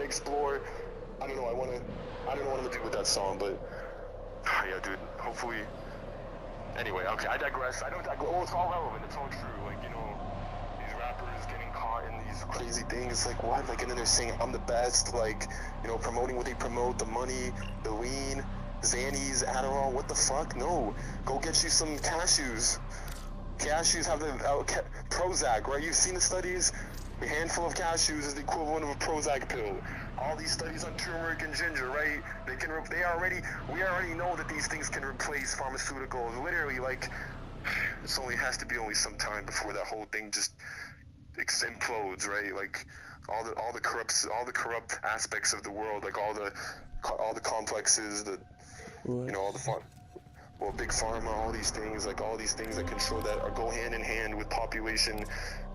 to explore. I don't know. I don't know what I'm gonna do with that song, but yeah, dude. Hopefully. Anyway, okay. I digress. I don't digress. Oh, it's all relevant. It's all true. Like, you know, these rappers getting caught in these crazy things. Like what? Like, and then they're saying I'm the best. Like, you know, promoting what they promote, the money, the lean, Xannies, Adderall. What the fuck? No. Go get you some cashews. Cashews have the Prozac, right? You've seen the studies. A handful of cashews is the equivalent of a Prozac pill. All these studies on turmeric and ginger, right? We already know that these things can replace pharmaceuticals. Literally, like, it has to be only some time before that whole thing just implodes, right? Like, all the corrupt aspects of the world, like all the complexes, you know, all the fun. Well, big pharma, all these things that control that go hand in hand with population.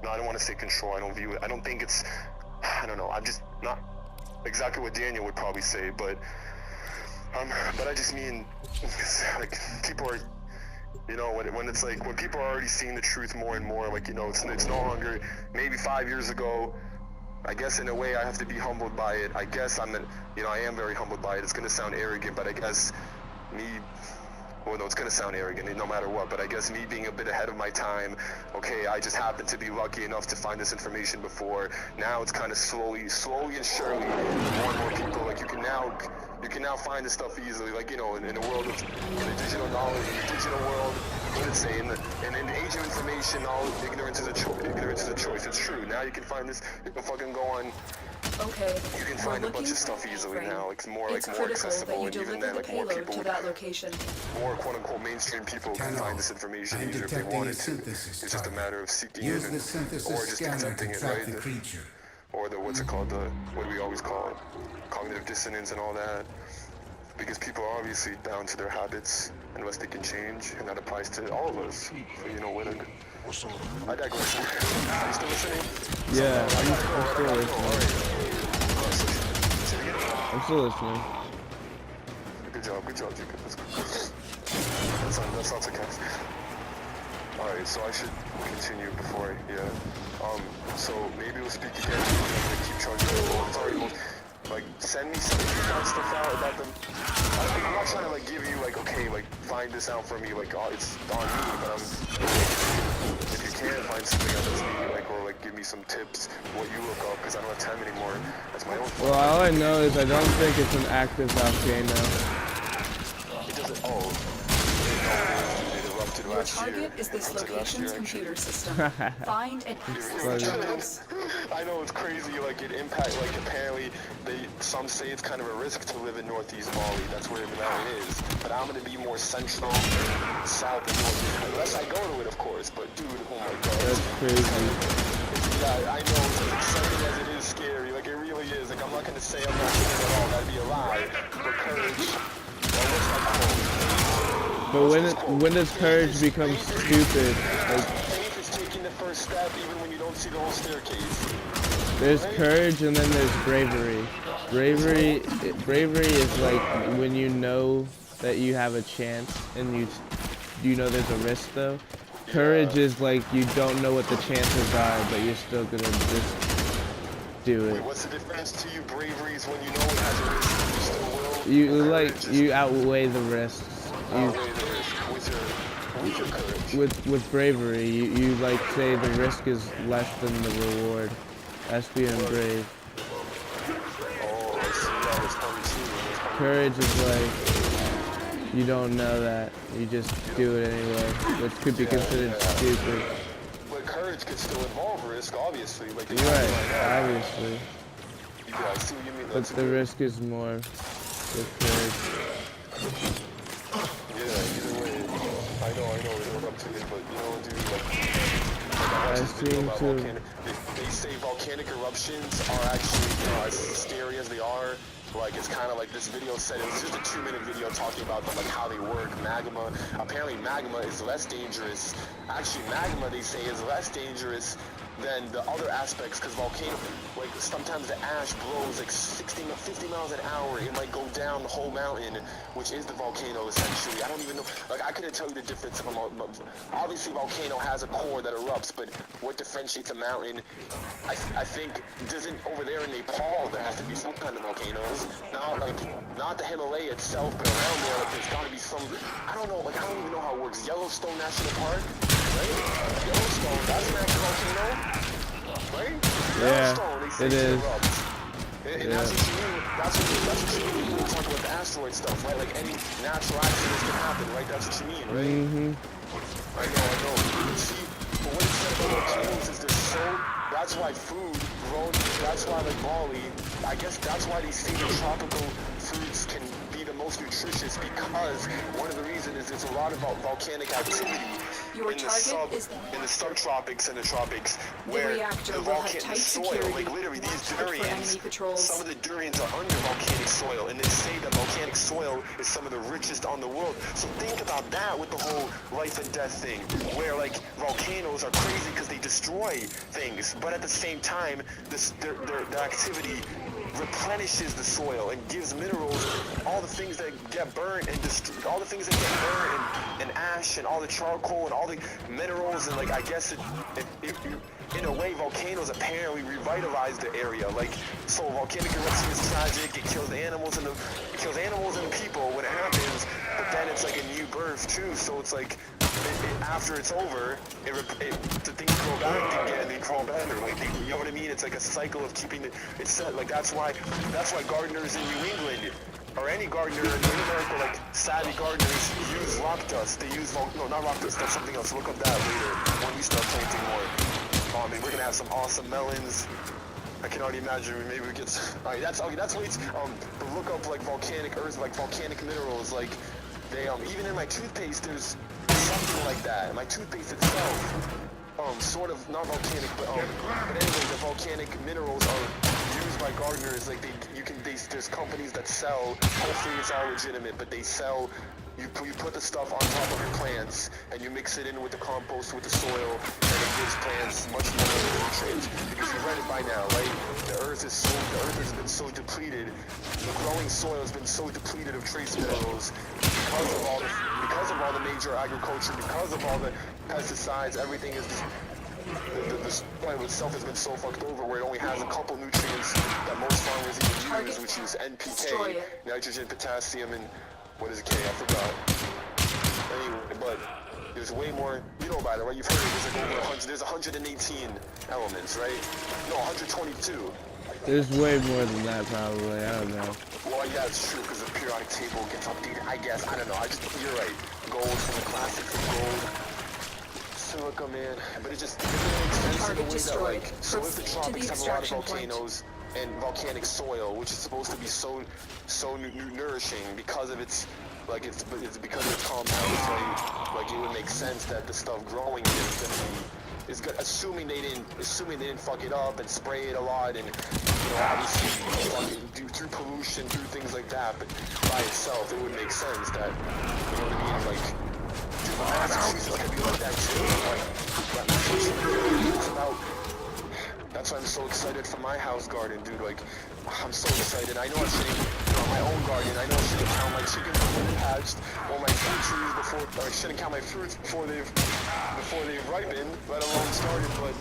No, I don't want to say control. I don't view it. I don't think it's. I don't know. I'm just not exactly what Daniel would probably say, but I just mean, like, people are, you know, when it's like when people are already seeing the truth more and more, like, you know, it's no longer. Maybe 5 years ago, I guess in a way I have to be humbled by it. I guess I am very humbled by it. It's gonna sound arrogant, but I guess me. Well, no, it's gonna sound arrogant no matter what, but I guess me being a bit ahead of my time, okay, I just happened to be lucky enough to find this information before. Now it's kind of slowly and surely, more and more people, like, you can now find this stuff easily, like, you know, in a world of, in the digital knowledge, in the digital world, what did it say, in the age of information, ignorance is a choice, it's true. Now you can find this, you can fucking go on. Okay. You can find a bunch of stuff easily now. It's more accessible, and even then, like, more people to that location. More quote-unquote mainstream people can find this information easier if they wanted to. It's just a matter of seeking it, or just accepting it, right? Or the what's it called? What do we always call it? Cognitive dissonance and all that. Because people are obviously down to their habits unless they can change, and that applies to all of us. So, you know, what I digress. Are you still listening? Yeah, I'm still listening. I'm still listening. Good job, Jacob. That's good. That sounds like it. Alright, so I should continue before so maybe we'll speak again. I'm gonna keep charging people. It's already like, send me some stuff out about them. I'm not trying to, like, give you, like, okay, like, find this out for me, like, it's on me, but if you can find something out that's me, like, or, like, give me some tips, what you look up, because I don't have time anymore. That's my own fault. Well, all I know is I don't think it's an active volcano. It doesn't, Your target is this location's computer system. Find and access the terminals. I know, it's crazy, like, it impacts, like, apparently, some say it's kind of a risk to live in northeast Bali, that's where it is, but I'm gonna be more central, south, and north, unless I go to it, of course, but dude, oh my god. That's crazy. Yeah, I know, it's as exciting as it is scary, like, it really is, like, I'm not gonna say I'm not doing it at all, that'd be a lie, but courage, but when does courage become stupid? Like, faith is taking the first step even when you don't see the whole staircase. There's courage and then there's bravery. Bravery is like when you know that you have a chance and you know there's a risk though. Courage is like you don't know what the chances are, but you're still gonna just do it. Wait, what's the difference to you? Bravery is when you know it has a risk and you still will. You outweigh the risks. With your courage. With bravery, you like say the risk is less than the reward. That's being brave. Oh, I see. Yeah, that's probably true. Courage is like you don't know that, you just do it anyway, which could be considered stupid. But courage could still involve risk, obviously. Like, right, obviously. Yeah, I see what you mean. But the risk is more with courage. Yeah, either way, I know, we live up to it, but you know, dude, like I seem to... They say volcanic eruptions are actually, you know, as scary as they are, like, it's kind of like this video said, it was just a 2-minute video talking about them, like, how they work, magma. Apparently magma is less dangerous. Actually, magma, they say, is less dangerous than the other aspects, because volcano, like sometimes the ash blows like 50 miles an hour. It might go down the whole mountain, which is the volcano essentially. I don't even know, like I couldn't tell you the difference. Obviously volcano has a core that erupts, but what differentiates a mountain, I think, doesn't over there in Nepal there has to be some kind of volcanoes. Not the Himalaya itself, but around there, like there's gotta be some, I don't know, like I don't even know how it works. Yellowstone National Park, right? Yellowstone, that's an active volcano, right? Yeah, Yellowstone, they say it is. erupts. And that's what you mean. That's what you mean when you talk about the asteroid stuff, right? Like any natural accidents can happen, right? That's what you mean, right? Mm-hmm. I know. See, but what it said about volcanoes is they're so. That's why food grown. That's why like Bali. I guess that's why they say the tropical foods can be the most nutritious, because one of the reasons is there's a lot of volcanic activity Your in the target is in the subtropics and the tropics, where reactor the will have volcanic tight soil, security. like literally these Watch out for enemy durians, patrols. some of the durians are under volcanic soil, and they say that volcanic soil is some of the richest on the world. So think about that with the whole life and death thing, where like volcanoes are crazy because they destroy things, but at the same time, their activity replenishes the soil and gives minerals, all the things that get burned and all the things that get burned and ash and all the charcoal and all the minerals, and like I guess in a way volcanoes apparently revitalize the area. Like, so volcanic eruption is tragic, it kills the animals and the people when it happens, but then it's like a new birth too, so it's like after it's over, the things grow back again, they grow better. Like, you know what I mean? It's like a cycle of keeping it set. Like that's why gardeners in New England, or any gardener in America, like savvy gardeners, use rock dust. They use no, not rock dust. That's something else. Look up that later when we start planting more. And we're gonna have some awesome melons. I can already imagine. Maybe we get. All right, that's wait. But look up like volcanic earth, like volcanic minerals. Like they even in my toothpaste, there's something like that. My toothpaste itself, sort of not volcanic, but anyway, the volcanic minerals are used by gardeners. Like there's companies that sell. Hopefully it's all legitimate, but they sell. You put the stuff on top of your plants, and you mix it in with the compost, with the soil, and it gives plants much more nutrients. Because you've read it by now, right? The earth has been so depleted. The growing soil has been so depleted of trace minerals because of all the major agriculture, because of all the pesticides. Everything is the soil itself has been so fucked over, where it only has a couple nutrients that most farmers even use, which is NPK, nitrogen, potassium, and what is it, K? I forgot. Anyway, but there's way more. You know about it, right? You've heard it. There's like over 100. There's 118 elements, right? No, 122. There's way more than that, probably. I don't know. Well, yeah, it's true, because the periodic table gets updated. I guess. I don't know. You're right. Gold from the classics of gold. Silica, man. But it makes sense in a way that, like, so if the tropics have a lot of volcanoes and volcanic soil, which is supposed to be so nourishing because of its, like, it's because of its compounds, like it would make sense that the stuff growing there is gonna be, assuming they didn't fuck it up and spray it a lot, and obviously through pollution, through things like that, but by itself it would make sense that, you know what I mean, like, Massachusetts could be like that too, like, Massachusetts is about. That's why I'm so excited for my house garden, dude. Like, I'm so excited. I know I shouldn't, my own garden, I know I shouldn't count my chickens before they're hatched, or my fruit trees or I shouldn't count my fruits before they've ripened, let alone started, but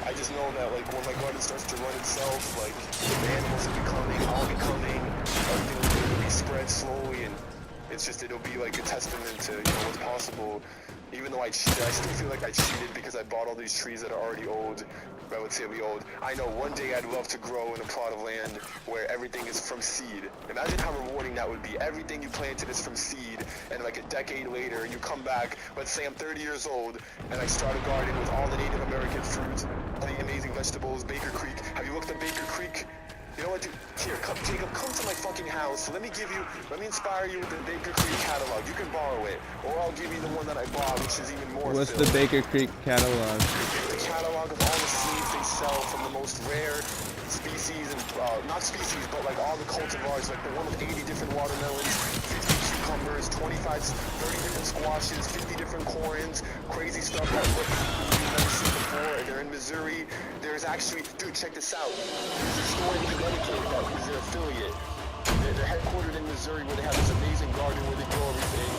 I just know that, like, when my garden starts to run itself, like, the animals will be coming, I'll be coming, everything will be spread slowly, and it'll be like a testament to, what's possible. Even though I cheated, I still feel like I cheated because I bought all these trees that are already old, relatively old. I know one day I'd love to grow in a plot of land where everything is from seed. Imagine how rewarding that would be. Everything you planted is from seed, and like a decade later, you come back, let's say I'm 30 years old, and I start a garden with all the Native American fruits, all the amazing vegetables, Baker Creek. Have you looked at Baker Creek? You know what, dude? Here, Jacob, come to my fucking house. Let me inspire you with the Baker Creek catalog. You can borrow it, or I'll give you the one that I bought, which is even more. What's the Baker Creek catalog? The catalog of all the seeds they sell from the most rare species, and not species, but like all the cultivars, like the one with 80 different watermelons, 50 cucumbers, 30 different squashes, 50 different corns, crazy stuff that you've never seen before, and they're in Missouri. There's actually, dude, check this out. There's a store in Connecticut that is their affiliate. They're headquartered in Missouri where they have this amazing garden where they grow everything.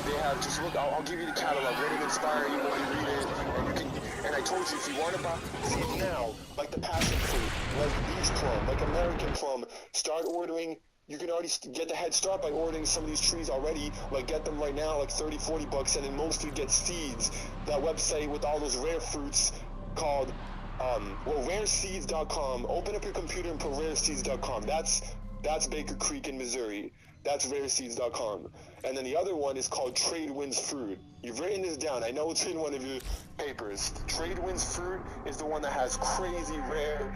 They have, just look, I'll give you the catalog. Let it inspire you when you read it. And you can, and I told you, if you want to buy seeds now, like the passion fruit, like beach plum, like American plum, start ordering. You can already get the head start by ordering some of these trees already. Like, get them right now, like 30, 40 bucks, and then mostly get seeds. That website with all those rare fruits called, rareseeds.com. Open up your computer and put rareseeds.com. That's Baker Creek in Missouri. That's rareseeds.com. And then the other one is called Trade Winds Fruit. You've written this down. I know it's in one of your papers. Trade Winds Fruit is the one that has crazy rare,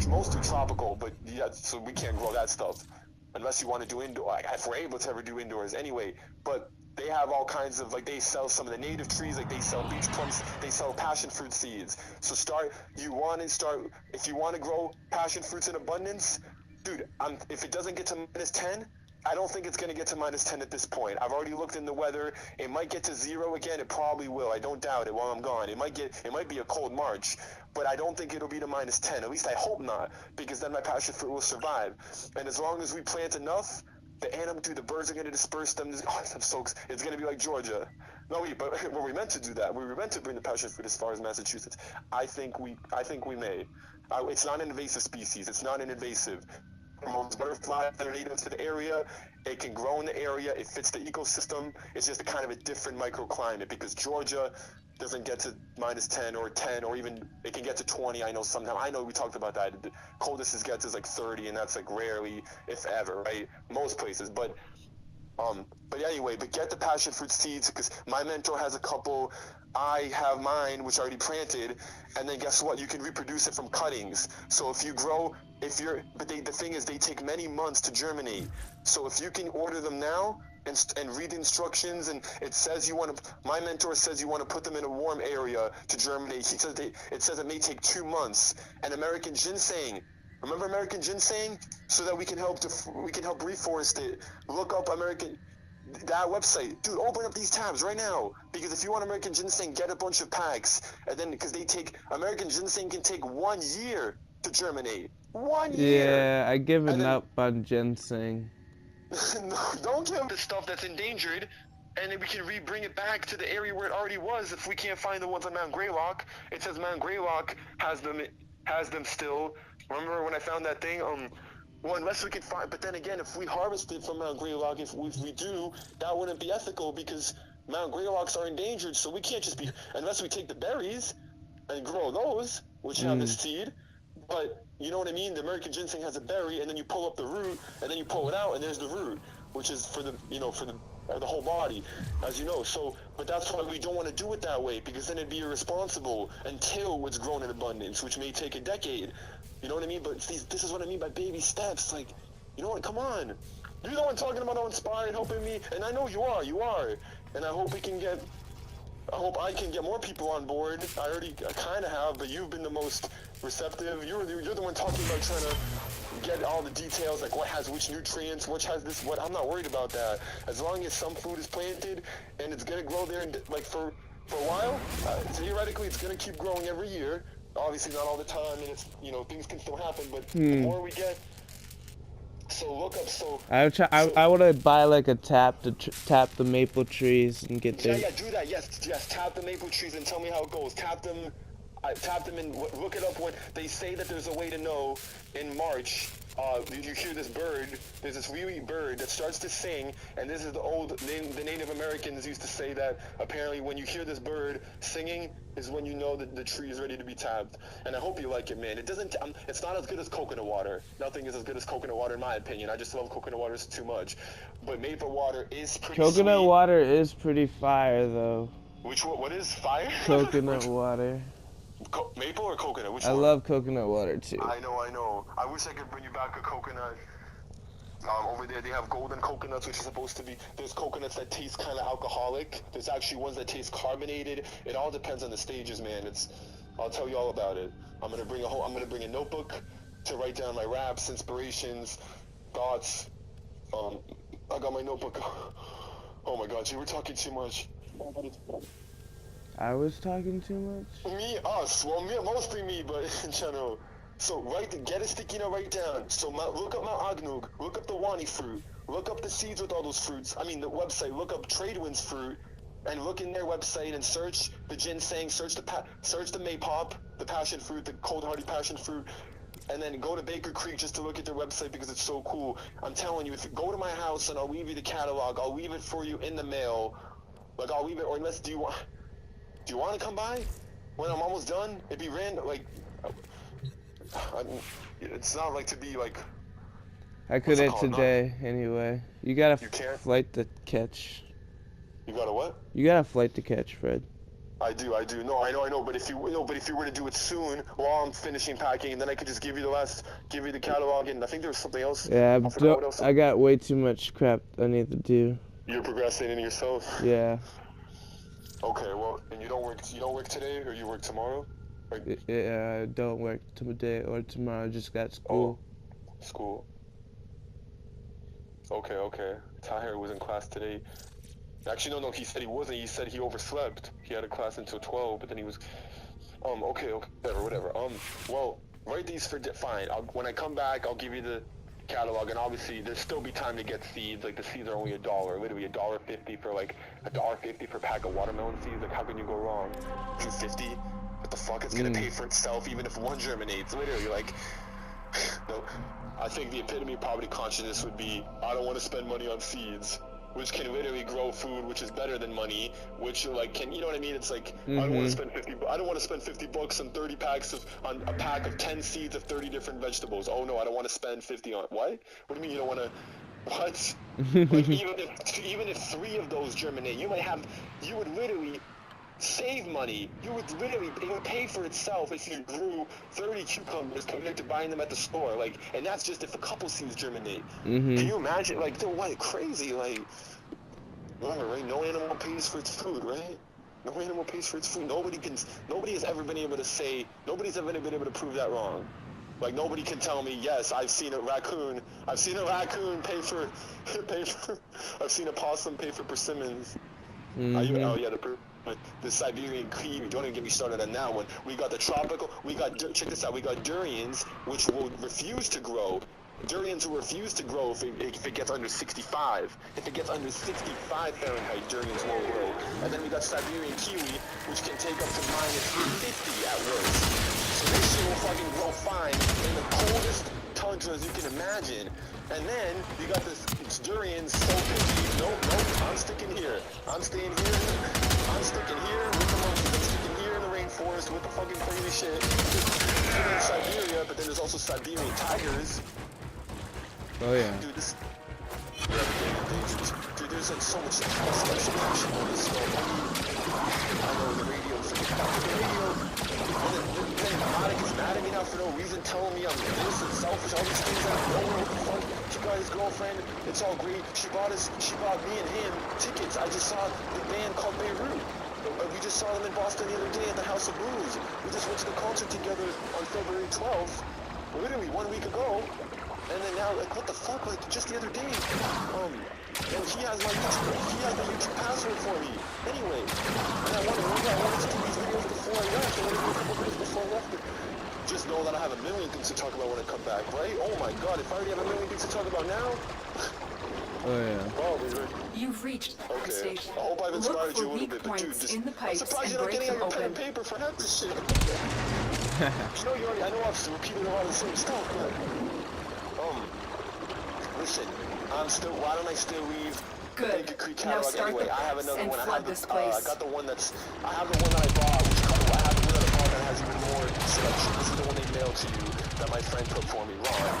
mostly tropical, but yeah, so we can't grow that stuff. Unless you want to do indoor, like, if we're able to ever do indoors anyway. But they have all kinds of, like, they sell some of the native trees, like they sell beach plums, they sell passion fruit seeds. So if you want to grow passion fruits in abundance, dude, if it doesn't get to -10, I don't think it's going to get to -10 at this point. I've already looked in the weather. It might get to 0 again. It probably will. I don't doubt it while I'm gone. It might be a cold March, but I don't think it'll be to -10. At least I hope not, because then my passion fruit will survive. And as long as we plant enough, the birds are going to disperse them. It's going to be like Georgia. No, but were we meant to do that? We were meant to bring the passion fruit as far as Massachusetts. I think we may. It's not an invasive species. It's not an invasive. Most butterflies that are native to the area, it can grow in the area, it fits the ecosystem. It's just a kind of a different microclimate, because Georgia doesn't get to -10 or 10, or even it can get to 20. I know we talked about that. The coldest it gets is like 30, and that's like rarely, if ever, right? Most places. But anyway, get the passion fruit seeds, because my mentor has a couple. I have mine, which I already planted, and then guess what? You can reproduce it from cuttings. So the thing is, they take many months to germinate. So if you can order them now and read the instructions, and my mentor says you want to put them in a warm area to germinate. He says it says it may take 2 months. And American ginseng. Remember American ginseng? So that we can help reforest it. Look up that website. Dude, open up these tabs right now. Because if you want American ginseng, get a bunch of packs. And then, because American ginseng can take 1 year to germinate. 1 year! Yeah, I given up on ginseng. No, don't give the stuff that's endangered, and then we can bring it back to the area where it already was if we can't find the ones on Mount Greylock. It says Mount Greylock has them still. Remember when I found that thing? Well, unless we can find, but then again, if we harvest it from Mount Greylock, if we do, that wouldn't be ethical, because Mount Greylocks are endangered, so we can't just unless we take the berries and grow those, which have the seed. But you know what I mean? The American ginseng has a berry, and then you pull up the root, and then you pull it out, and there's the root, which is for the whole body, as you know. So, but that's why we don't want to do it that way, because then it'd be irresponsible until it's grown in abundance, which may take a decade. You know what I mean? But this is what I mean by baby steps. Like, you know what? Come on. You're the one talking about how inspired, helping me, and I know you are. And I hope I can get more people on board. I kind of have, but you've been the most receptive. You're the one talking about trying to get all the details, like what has which nutrients, which has this, what. I'm not worried about that. As long as some food is planted and it's going to grow there, and like for a while, theoretically it's going to keep growing every year. Obviously not all the time, and it's, things can still happen, but the more we get. So look up. I want to buy like a tap to tap the maple trees and get them. Yeah, do that. Yes, tap the maple trees and tell me how it goes. Tap them and look it up. When they say that there's a way to know in March, you hear this bird. There's this wee bird that starts to sing, and this is the Native Americans used to say that apparently when you hear this bird singing is when you know that the tree is ready to be tapped. And I hope you like it, man. It's not as good as coconut water. Nothing is as good as coconut water in my opinion. I just love coconut water too much. But maple water is pretty Coconut sweet. water is pretty fire though. Which one? What is fire? Coconut water. Maple or coconut? Which I one? love coconut water too. I know. I wish I could bring you back a coconut. Over there they have golden coconuts, which is supposed to be, there's coconuts that taste kind of alcoholic. There's actually ones that taste carbonated. It all depends on the stages, man. I'll tell you all about it. I'm gonna bring a notebook to write down my raps, inspirations, thoughts. I got my notebook. Oh my God, you were talking too much. I was talking too much? Me, us. Well, mostly me, but in general. So, get a sticky note, write down. So, look up Mount Agnug, look up the Wani fruit, look up the seeds with all those fruits. I mean, the website, look up Tradewinds fruit, and look in their website and search the ginseng, search the maypop, the passion fruit, the cold-hardy passion fruit, and then go to Baker Creek just to look at their website because it's so cool. I'm telling you, if you go to my house and I'll leave you the catalog, I'll leave it for you in the mail. Like, I'll leave it, or unless, do you want to come by when I'm almost done? It'd be random, like, it's not like to be like. I couldn't today anyway. You got a flight to catch. You got a what? You got a flight to catch, Fred. I do. No, I know. But if you were to do it soon, while I'm finishing packing, and then I could just give you the catalog, and I think there was something else. Yeah, I got way too much crap I need to do. You're procrastinating yourself. Yeah. Okay, well, and you don't work today, or you work tomorrow? Yeah, I don't work today or tomorrow. I just got school. Oh, school. Okay. Tahir was in class today. Actually, no, he said he wasn't. He said he overslept. He had a class until 12, but then he was... okay, whatever. Well, write these for... Fine, when I come back, I'll give you the catalog, and obviously, there'll still be time to get seeds. Like, the seeds are only $1. Literally $1.50 for, like, $1.50 per pack of watermelon seeds. Like, how can you go wrong? $2.50? What the fuck? It's gonna pay for itself, even if one germinates. Literally, like... No, I think the epitome of poverty consciousness would be, I don't want to spend money on seeds, which can literally grow food, which is better than money, which like you know what I mean? It's like I don't want to spend $50 on 30 packs on a pack of 10 seeds of 30 different vegetables. Oh no, I don't want to spend 50 on what? What do you mean you don't want to? What? Like even if 3 of those germinate, you would literally save money. It would pay for itself if you grew 30 cucumbers compared to buying them at the store. Like, and that's just if a couple seeds germinate. Can you imagine? Like, what? Crazy. Like, remember, right? No animal pays for its food, right? No animal pays for its food. Nobody has ever been able to say. Nobody's ever been able to prove that wrong. Like, nobody can tell me, yes, I've seen a raccoon pay for. I've seen a possum pay for persimmons. The Siberian kiwi, don't even get me started on that one. We got the tropical, check this out, we got durians, which will refuse to grow. Durians will refuse to grow if it gets under 65. If it gets under 65 Fahrenheit, durians won't grow. And then we got Siberian kiwi, which can take up to -50 at worst. So this shit will fucking grow fine in the coldest tundras you can imagine. And then you got this durian soaked in deep. Nope, I'm sticking here. I'm staying here. I'm sticking here with the monkeys. I'm sticking here in the rainforest with the fucking crazy shit. In Siberia, but then there's also Siberian tigers. Oh yeah. Dude, there's like so much passion on this stuff. I know the radio, and then Monica is mad at me now for no reason, telling me I'm this and selfish, all these things out of nowhere. What the fuck? She got his girlfriend, it's all great. She bought me and him tickets. I just saw the band called Beirut. We just saw them in Boston the other day at the House of Blues. We just went to the concert together on February 12th, literally 1 week ago. And then now, like, what the fuck? Like, just the other day, and he has my YouTube password for me. Anyway, and I wanted to do these videos before I left. I wanted to do a couple videos before I left. Just know that I have a million things to talk about when I come back, right? Oh my god, if I already have a million things to talk about now. Oh yeah. Oh, you've reached the station. I hope I've inspired you a little bit, but dude, I'm surprised you're not getting out your pen and paper for half this shit. I know I've repeated a lot of the same stuff, but listen, why don't I still leave Good. Baker Creek Now catalog start anyway? the I have another one. flood this place. I got the one that I bought, I have the one that I bought that has even more selection. This is the one they mailed to you that my friend put for me, Ron.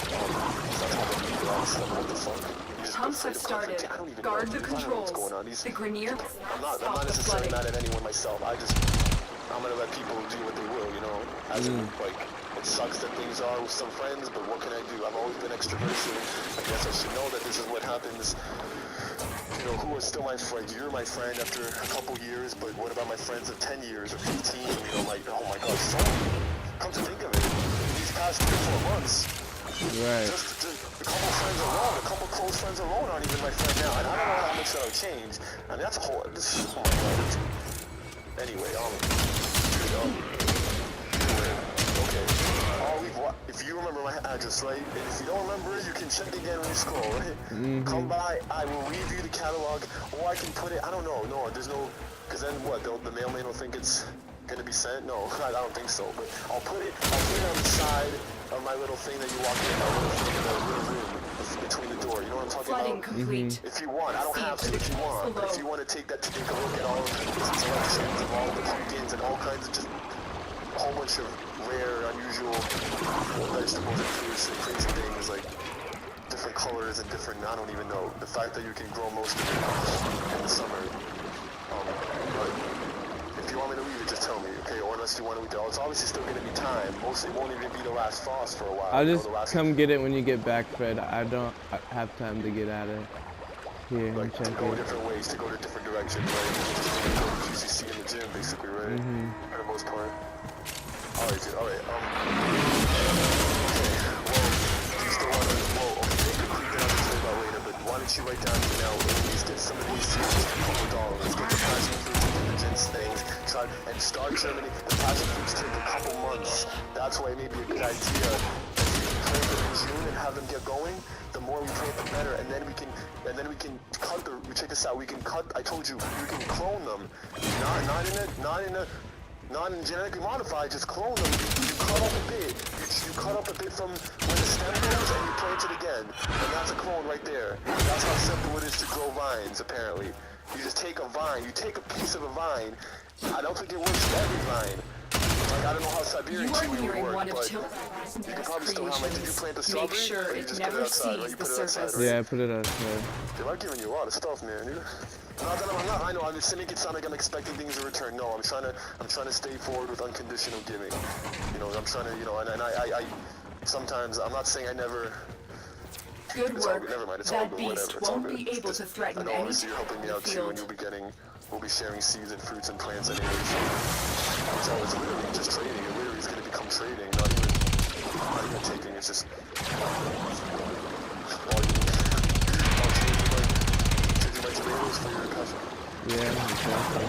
That's how they leave all this stuff. What the fuck? Pumps have started. Guard the controls. The Grenier I'm not necessarily mad at anyone myself. I'm gonna let people do what they will, you know? It sucks that things are with some friends, but what can I do? I've always been extroverted, so I guess I should know that this is what happens. You know, who are still my friends? You're my friend after a couple years, but what about my friends of 10 years or 15? You know, like, oh my god, so, come to think of it, these past 3 or 4 months, right. just a couple friends alone, a couple close friends alone aren't even my friend now, and I don't know how much that'll change. I mean, that's a whole, oh my god. Anyway, okay. If you remember my address, right? And if you don't remember it, you can check again when you scroll, right? Come by, I will review the catalog, or I can put it, I don't know, no, there's no, because then what, the mailman will think it's gonna be sent? No, I don't think so, but I'll put it on the side of my little thing that you walk in, my little thing in the little room between the door, you know what I'm talking Flooding about? complete. If you want, I don't have to if you want, but if you want to take a look at all of the selections of all the pumpkins and all kinds of just a whole bunch of rare, unusual vegetables and fruits and crazy things, like different colors and different, I don't even know, the fact that you can grow most of it in the summer. But if you want me to leave it, just tell me, okay? Or unless you want to leave it, it's obviously still going to be time. Mostly won't even be the last frost for a while. I'll you know, just the last come get it when you get back, Fred. I don't have time to get out of here and like check to go it. different ways, to go to different directions, right? Just go to QCC in the gym, basically, right? For the most part. Alright, dude, alright, okay, well, do you still want to, okay, maybe then I'll tell you about later, but why don't you write down now, at least get some of these seeds, $2 get the passion fruits and diligence things, and start germinating. The passion fruits take a couple months, that's why it may be a good idea. Plant them in June and have them get going. The more we plant, the better, and then we can cut the. Check this out. We can cut. I told you, we can clone them. Not in genetically modified. Just clone them. You cut up a bit. You cut up a bit from where the stem goes, and you plant it again, and that's a clone right there. That's how simple it is to grow vines. Apparently, you just take a vine. You take a piece of a vine. I don't think it works for every vine. Like, I don't know how Siberian kiwi would work, but you can probably still have, like, did you plant the strawberry? Make sure or you it just put it never outside, right? sees You the put it outside, surface. right? Yeah, put it outside. Dude, I'm giving you a lot of stuff, man. Not that I'm not, I know, I'm just making it sound like I'm expecting things in return. No, I'm trying to stay forward with unconditional giving. You know, I'm trying to, you know, and I sometimes, I'm not saying I never... Good work. Never mind, it's all That good, whatever, beast it's all won't good. be able to I threaten know, any obviously, you're helping me out, too, and we'll be sharing seeds and fruits and plants anyway, so it's literally just trading. It literally is going to become trading, not even taking, it's just... tomatoes for your passion. Yeah, exactly.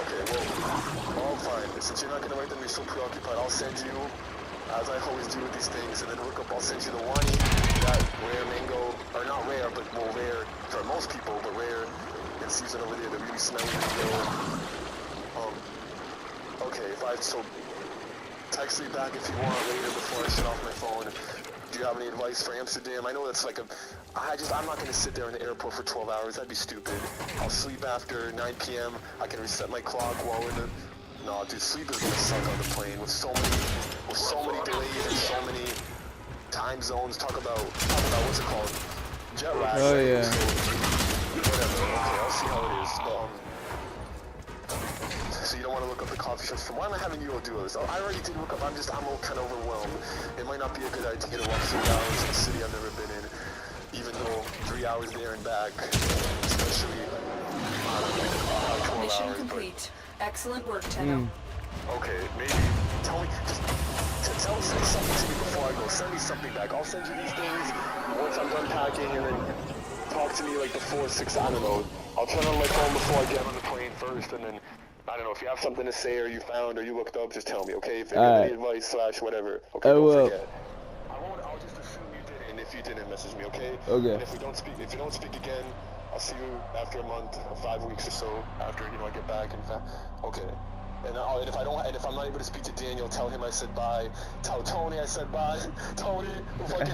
Okay, well, all fine. Since you're not going to write them, you're so preoccupied, I'll send you, as I always do with these things, and then look up, I'll send you the one that rare mango, or not rare, but well, rare for most people, but rare in season over there, the really smelly mango. Okay, so text me back if you want later before I shut off my phone. Do you have any advice for Amsterdam? I know that's like I'm not going to sit there in the airport for 12 hours. That'd be stupid. I'll sleep after 9 p.m. I can reset my clock while in the... No, dude, sleep is going to suck on the plane with so many delays and so many time zones. Talk about what's it called? Jet lag. Oh, yeah. So, whatever. Okay, I'll see how it is. But, so you don't want to look up the coffee shops. Why am I having you all do this? I already did look up. I'm all kind of overwhelmed. It might not be a good idea to walk 3 hours in a city I've never been in, even though 3 hours there and back, especially, I don't know, 12 Mission hours. complete. Excellent work, Tenno. Okay, maybe tell me, send me something to me before I go. Send me something back. I'll send you these things once I'm done packing, and then talk to me like before 6. I don't know. I'll turn on my phone before I get on the plane first, and then. I don't know, if you have something to say or you found or you looked up, just tell me, okay? If you have any advice / whatever, okay, don't forget. I'll just assume you didn't, if you didn't message me, okay? Okay. And if you don't speak again, I'll see you after a month or 5 weeks or so, after, you know, I get back and, okay. And if I'm not able to speak to Daniel, tell him I said bye. Tell Tony I said bye. Tony was like,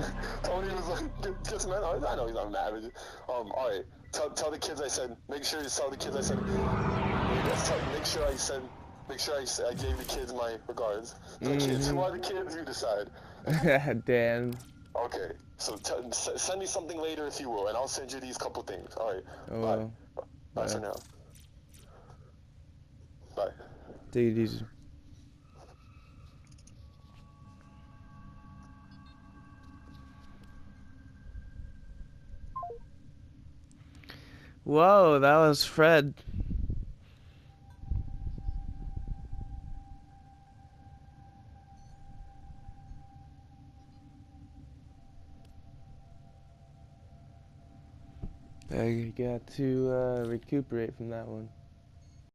just man, I know he's not mad. Alright. Tell the kids I said, make sure you tell the kids I said, make sure I gave the kids my regards. The kids, who are the kids? You decide. Dan. Okay, so send me something later if you will, and I'll send you these couple things. Alright, Oh, bye. well. Bye for now. Bye. Take it easy. Whoa, that was Fred. I got to recuperate from that one.